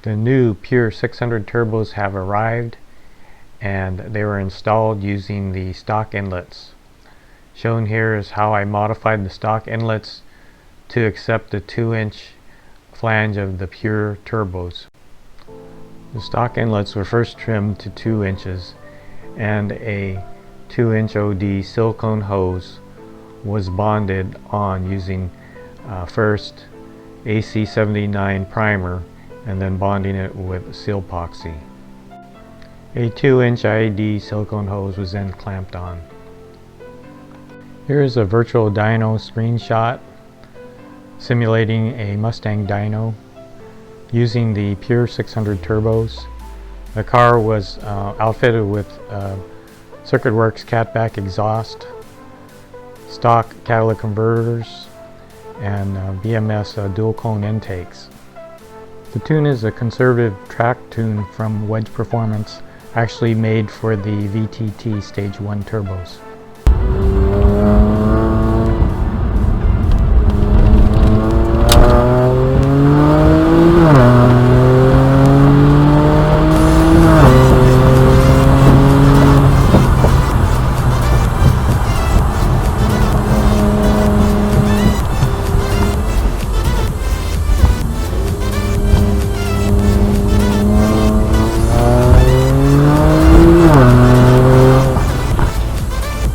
The new Pure600 Turbos have arrived, and they were installed using the stock inlets. Shown here is how I modified the stock inlets to accept the 2-inch flange of the Pure Turbos. The stock inlets were first trimmed to 2 inches, and a 2-inch OD silicone hose was bonded on using first AC79 primer and then bonding it with seal epoxy. A 2-inch IED silicone hose was then clamped on. Here is a Virtual Dyno screenshot simulating a Mustang dyno using the Pure600 Turbos. The car was outfitted with Circuit Works catback exhaust, stock catalytic converters, and BMS dual cone intakes. The tune is a conservative track tune from Wedge Performance, actually made for the VTT Stage 1 turbos.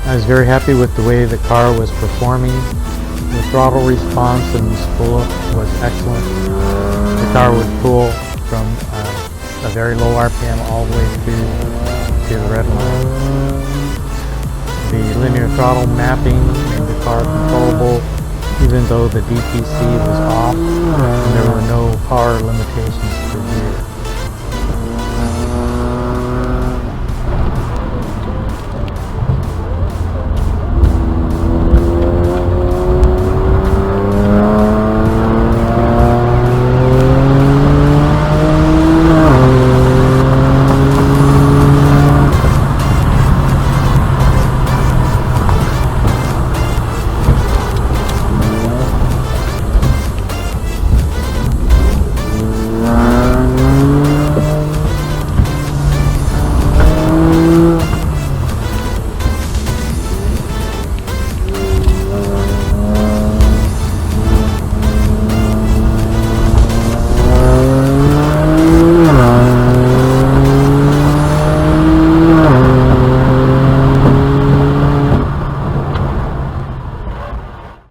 I was very happy with the way the car was performing. The throttle response and the spool was excellent. The car would pull from a very low RPM all the way through to the red line. The linear throttle mapping made the car controllable even though the DPC was off and there were no power limitations per gear.